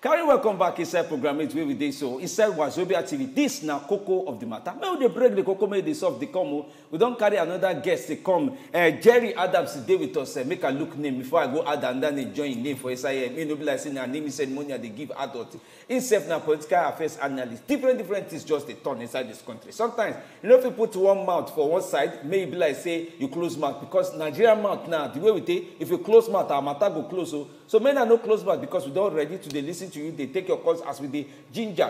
Carry welcome back inside program it we dey so inside Wazobia TV. This now Koko of the matter. May we break the Koko, may they solve the come. We don't carry another guest to come. Jerry Adams today with us. Make a look name before I go add and then join name for SIM. Me no be like saying her name is ceremony they give adult. Himself now political affairs analyst. Different things just a turn inside this country. Sometimes you know if you put one mouth for one side, maybe like say you close mouth because Nigerian mouth now the way we take if you close mouth our matter go close. So men are no close mouth because we don't ready to listen to you. They take your calls as with the ginger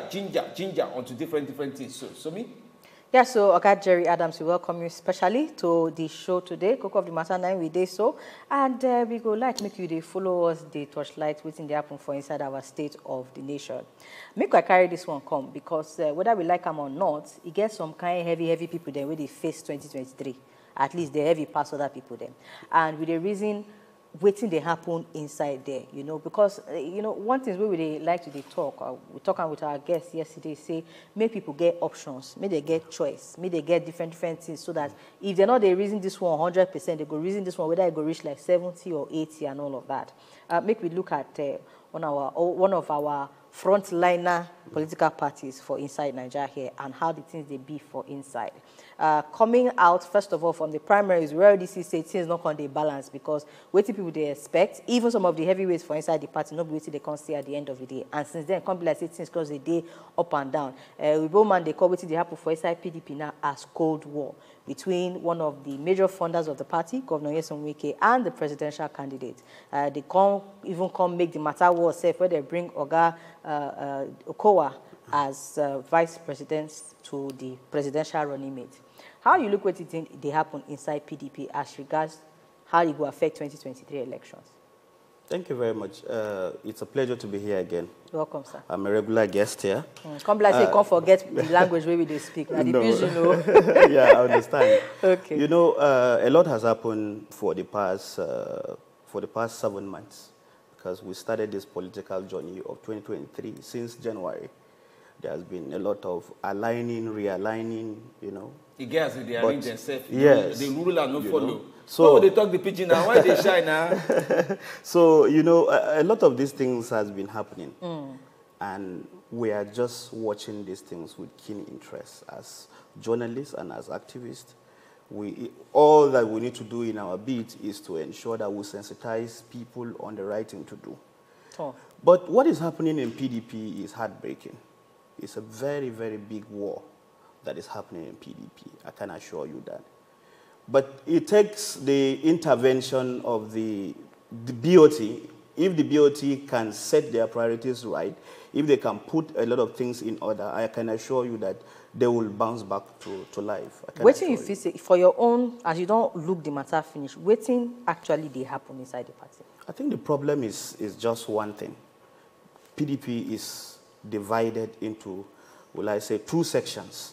onto different things. So me. Yeah, so okay, Jerry Adams, we welcome you especially to the show today, Koko of the Matter 9 we day so. And we go like make you they follow us, the torchlight waiting they happen for inside our state of the nation. Make I carry this one come because whether we like them or not, it gets some kind of heavy people then where they face 2023. At least they heavy pass other people then. And with the reason waiting they happen inside there, you know, because one thing we really like to talk. We talking with our guests yesterday. Say make people get options, may they get choice, may they get different things, so that if they're not they reason this one 100%, they go reason this one whether it go reach like 70 or 80 and all of that. Make we look at one of our frontliner political parties for inside Nigeria here and how the things they be for inside. Coming out, first of all, from the primaries, we already see say things not on the balance because waiting people they expect, even some of the heavyweights for inside the party, not waiting they can't see at the end of the day. And since then, can't be like say things cause the day up and down. With man they call waiting they happen for inside PDP now as Cold War between one of the major funders of the party, Governor Nyesom Wike, and the presidential candidate. They can't even make the matter worse, where they bring Oga Okowa as vice president to the presidential running mate. How you look what you think they happen inside PDP as regards how it will affect 2023 elections? Thank you very much. It's a pleasure to be here again. Welcome, sir. I'm a regular guest here. Come like say, can't forget the language where we they speak. Now, no. you know. Yeah, I understand. Okay. You know, a lot has happened for the past 7 months because we started this political journey of 2023 since January. There has been a lot of aligning, realigning, you know. The guys, they arrange themselves. Yes. They rule and not follow. So they talk the pigeon now. Why they shy now? So, you know, a lot of these things has been happening. And we are just watching these things with keen interest as journalists and as activists. All that we need to do in our bit is to ensure that we sensitize people on the right thing to do. Oh. But what is happening in PDP is heartbreaking. It's a very, very big war that is happening in PDP. I can assure you that. But it takes the intervention of the BOT. If the BOT can set their priorities right, if they can put a lot of things in order, I can assure you that they will bounce back to life. Waiting if you say, for your own, as you don't look the matter finish, waiting actually they happen inside the party? I think the problem is just one thing. PDP is divided into, will I say, two sections.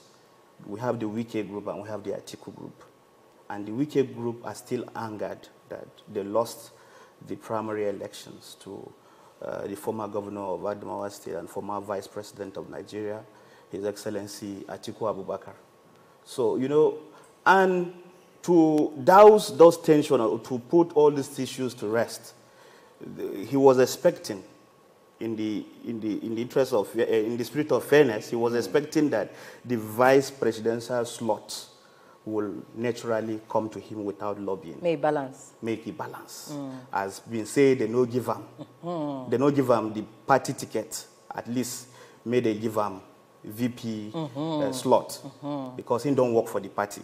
We have the Wike group and we have the Atiku group. And the Wike group are still angered that they lost the primary elections to the former governor of Adamawa State and former Vice President of Nigeria, His Excellency Atiku Abubakar. So, you know, and to douse those tensions or to put all these issues to rest, he was expecting, in the interest of, in the spirit of fairness, he was expecting that the vice presidential slot will naturally come to him without lobbying. Make balance. Make it balance. As been said, they no give him. They no give him the party ticket. At least, may they give him VP slot because he don't work for the party.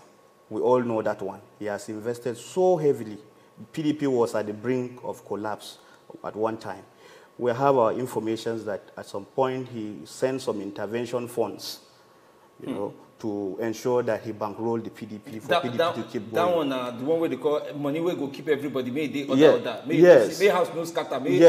We all know that one. He has invested so heavily. PDP was at the brink of collapse at one time. We have our information that at some point he sent some intervention funds, you know, to ensure that he bankrolled the PDP for PDP to keep going. That one, the one where they call money where go keep everybody, may they may house no scatter, may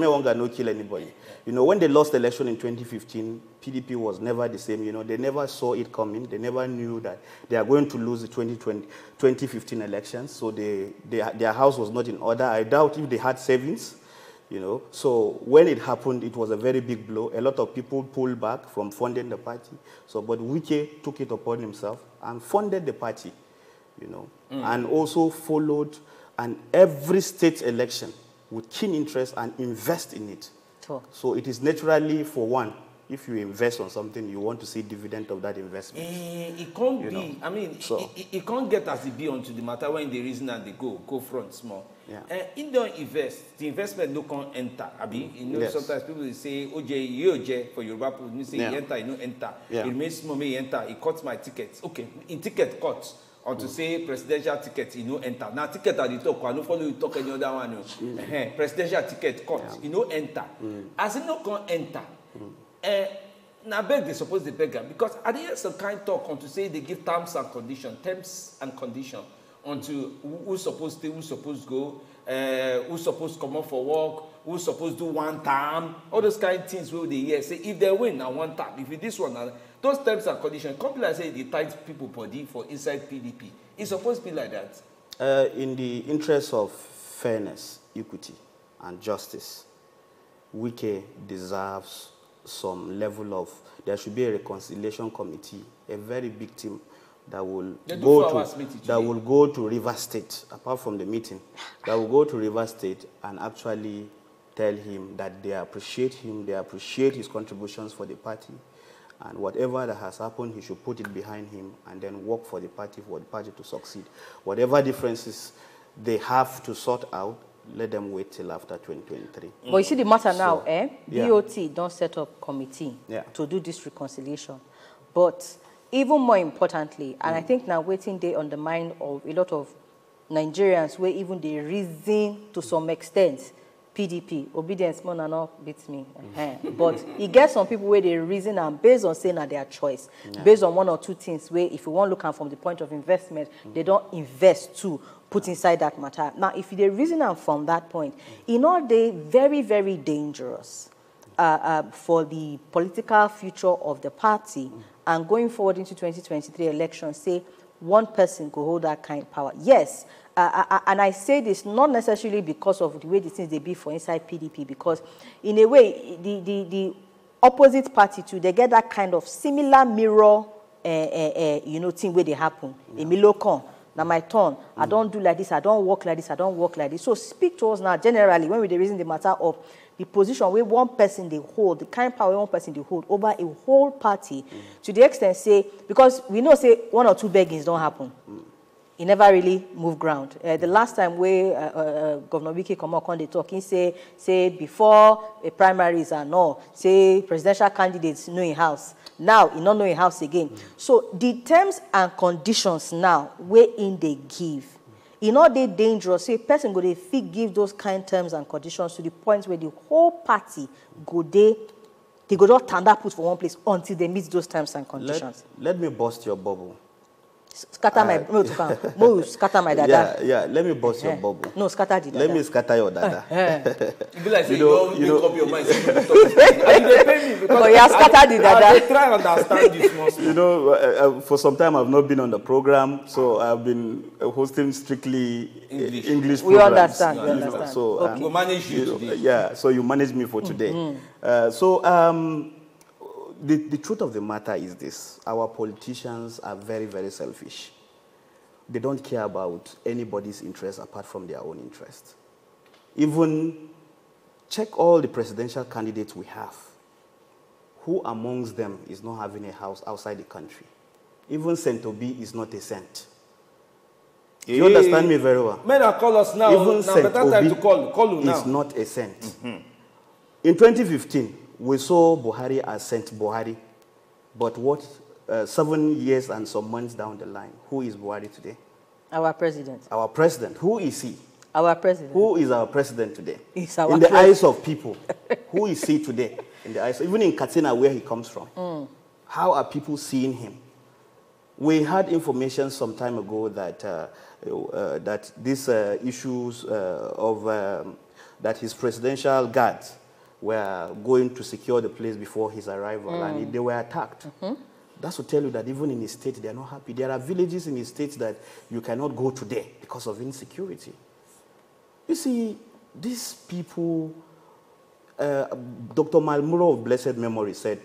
one guy no kill anybody. You know, when they lost the election in 2015, PDP was never the same. You know, they never saw it coming. They never knew that they are going to lose the 2015 elections. So their house was not in order. I doubt if they had savings. You know, so when it happened, it was a very big blow. A lot of people pulled back from funding the party. So, but Wike took it upon himself and funded the party, you know, and also followed every state election with keen interest and invest in it. all. So it is naturally, for one, if you invest on something, you want to see dividend of that investment. It can't be. I mean, so, it can't get as it be onto the matter when they reason and they go front small. Yeah. If don't invest, the investment no can enter. You know, yes. Sometimes people will say, OJ, for Yoruba people, you say, yeah. Enter, you know, enter. Yeah. It remains small, may enter. It cuts my tickets. Okay, in ticket cuts. Or to say presidential ticket, you know, enter. Now, ticket at the talk, I don't follow you talk any other one. Presidential ticket cuts, you know, enter. As it no can enter. Now beg they suppose they beg her because at the end some kind talk on to say they give terms and condition onto who's supposed to stay, who's supposed to go, who's supposed to come up for work, who's supposed to do one term, all those kind of things where they hear say if they win now one term, if it this one now, those terms and conditions, company like say they tight people body for inside PDP. It's supposed to be like that. In the interest of fairness, equity, and justice, Wike deserves some level of, there should be a reconciliation committee, a very big team that will go to Rivers State, apart from the meeting, that will go to Rivers State and actually tell him that they appreciate him, they appreciate his contributions for the party, and whatever that has happened, he should put it behind him and then work for the party to succeed. Whatever differences they have to sort out, let them wait till after 2023. But you see the matter now, BOT don't set up committee to do this reconciliation. But even more importantly, and I think now waiting day on the mind of a lot of Nigerians where even they reason to some extent, PDP, obedience more than not beats me. But you get some people where they reason and based on saying that their choice, based on one or two things where if you want to look at from the point of investment, they don't invest to put inside that matter. Now, if they reason and from that point, in all day, very, very dangerous for the political future of the party and going forward into 2023 elections, say one person could hold that kind of power. Yes, and I say this not necessarily because of the way the things they be for inside PDP, because in a way, the opposite party too, they get that kind of similar mirror, thing where they happen. Emilio now my turn. I don't do like this. I don't work like this. I don't work like this. So speak to us now generally when we reason the matter of the position where one person they hold, the kind of power one person they hold over a whole party, to the extent say, because we know say one or two beggings don't happen. He never really moved ground. The last time where Governor Wike come out on the talk, he say before a primaries and all, say presidential candidates know in house. Now, he not know in house again. So the terms and conditions now, where in they give, in all they dangerous, say person go they give those kind terms and conditions to the point where the whole party go they go not stand up put for one place until they meet those terms and conditions. Let me bust your bubble. Scatter my scatter my dada. Yeah, let me bust your bubble. No, scatter the dada. Let me scatter your dada. You be like say you don't make up your mind. And you pay me because you scatter the dada. I try to understand this more. You know, for some time I've not been on the program, so I've been hosting strictly English programs. We understand. We understand. So we manage you today. Yeah, so you manage me for today. The truth of the matter is this. Our politicians are very, very selfish. They don't care about anybody's interest apart from their own interest. Even check all the presidential candidates we have. Who amongst them is not having a house outside the country? Even Saint Obi is not a cent. Do you understand me very well? Men are call us now. Even now better time to call you now. Is not a cent. In 2015, we saw Buhari as Saint Buhari. But 7 years and some months down the line, who is Buhari today? Our president. Our president. Who is he? Our president. Who is our president today? He's our in the eyes of people. Who is he today? In the eyes, even in Katsina, where he comes from. How are people seeing him? We had information some time ago that that these issues that his presidential guards were going to secure the place before his arrival, and they were attacked. That's to tell you that even in his state, they are not happy. There are villages in his state that you cannot go today because of insecurity. You see, these people, Dr. Malmuro of blessed memory said,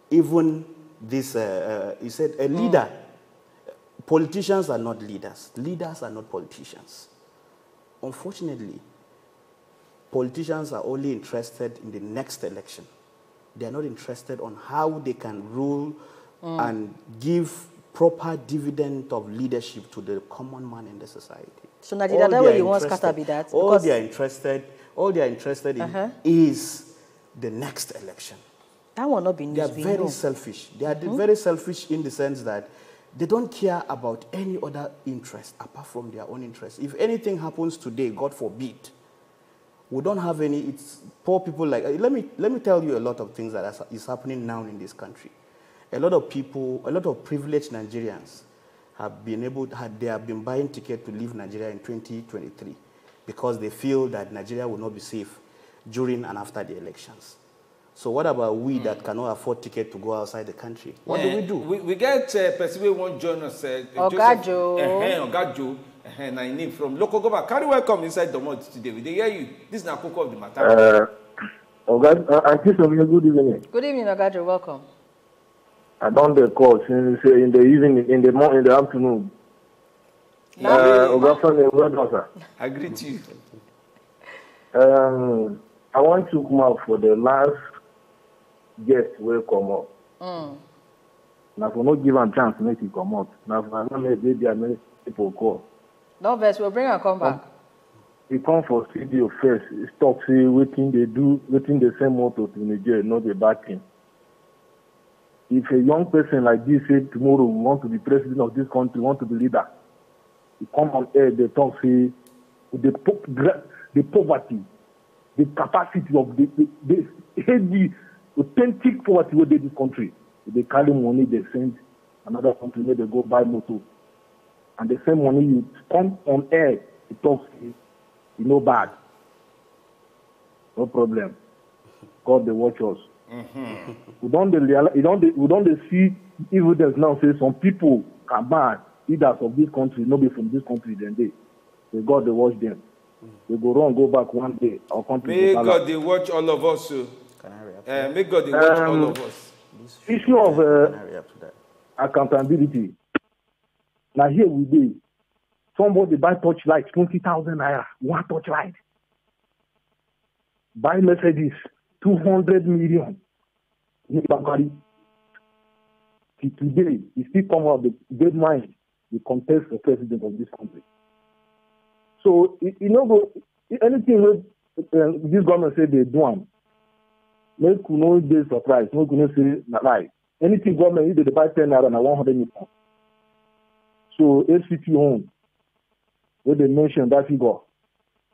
even this, he said, a leader, politicians are not leaders. Leaders are not politicians. Unfortunately, politicians are only interested in the next election. They are not interested on how they can rule and give proper dividend of leadership to the common man in the society. So now that way you want to be that? All they are interested in is the next election. That will not be news. They are very selfish. They are very selfish in the sense that they don't care about any other interest apart from their own interest. If anything happens today, God forbid, we don't have any. It's poor people like. Let me tell you a lot of things that is happening now in this country. A lot of people, a lot of privileged Nigerians have been buying tickets to leave Nigeria in 2023 because they feel that Nigeria will not be safe during and after the elections. So what about we that cannot afford ticket to go outside the country? What do we do? We get person who won't join us. Ogajo. From local government. Carry welcome inside the mod today. We hear you. This is the Koko of the matter. Good evening. Good evening, Ogajo. Welcome. I don't the call since in the evening, in the afternoon. I greet you. I want to come out for the last guest will come up. Now, for not give a chance to make it come out. Now, for not make many people call. No, Vest, we'll bring and come back. He come for studio first. He talk, say, waiting they do, waiting the same motto to Nigeria, not a bad thing. If a young person like this say tomorrow we want to be president of this country, want to be leader, he come on air, they talk, say, the poverty, the capacity of the heavy, authentic poverty within this country. If they carry money, they send another country where they go buy motor. And the same money you come on air, it talks, you know bad. No problem. God, they watch us. We don't see evidence now say some people are bad leaders of this country, not be from this country, then they God they watch them. They go wrong, go back one day. Our country. May God they watch all of us. May God they watch all of us. Issue of accountability. Now here we be. Somebody buy torchlight, 20,000 naira, one torchlight. Buy Mercedes, 200 million. Today, he still come out the dead mind, the contest for president of this country. So, anything this government say they do, make you know they surprise, make you know say not lie. Anything government either they buy 10 naira and 100 million. So, HCT home, where they mention that figure.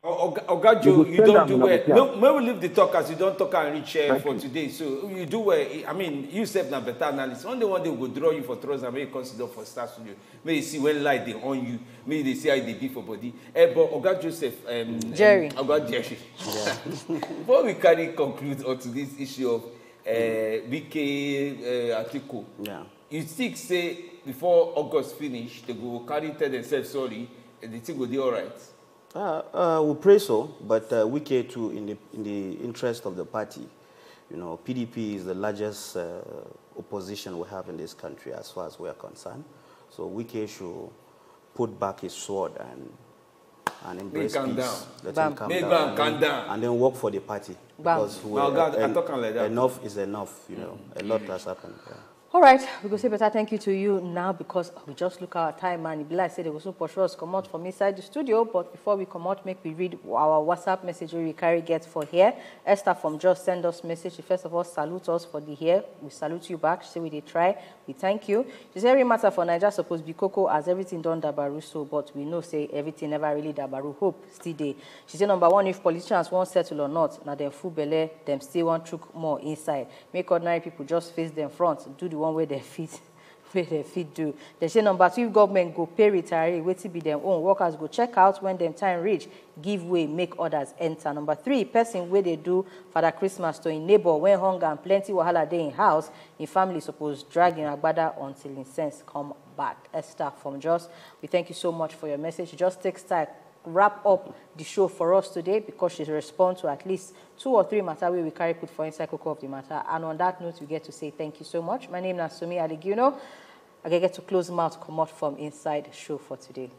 Ogajo, you don't do well. May we leave the talk as you don't talk and reach for today. So you do well. I mean, you self na better analyst. One day we will draw you for throws and may you consider for Star Studio. May you see when light they on you. May they see how they be for body. But Ogajo Joseph, Jerry. Ogajo Jerry. Before we can conclude onto this issue of Wike Atiku, you still say before August finish, they go carry tell themselves sorry, and the thing will be all right. We pray so, but Wike too, in the interest of the party, PDP is the largest opposition we have in this country as far as we are concerned. So Wike should put back his sword and embrace peace. Let him calm down, and then work for the party. Because enough is enough. A lot has happened. All right, we go say better thank you to you now because we just look at our time and it be like say there was no push us come out from inside the studio. But before we come out, make we read our WhatsApp message we carry get for here. Esther from Just send us message. She first of all salute us for the here. We salute you back. She say we did try. We thank you. She say every matter for Nigeria supposed to be Koko as everything done Dabaru so, but we know say everything never really Dabaru. Hope still day. She say number one, if politicians won't settle or not, now them full belly, them still want chook more inside. Make ordinary people just face them front, do the one where they fit do. They say number two, if government go pay retiree, wait to be their own workers go check out when them time reach, give way, make others enter. Number three, person where they do Father Christmas to a neighbor when hunger and plenty wahala day in house, in family suppose drag in agbada until in sense come back. Esther from Just, we thank you so much for your message. It just takes time. Wrap up the show for us today because she responds to at least 2 or 3 matters we carry put for inside Koko of the matter. And on that note, we get to say thank you so much. My name is Nyesom. I get to close mouth, come out from inside the show for today.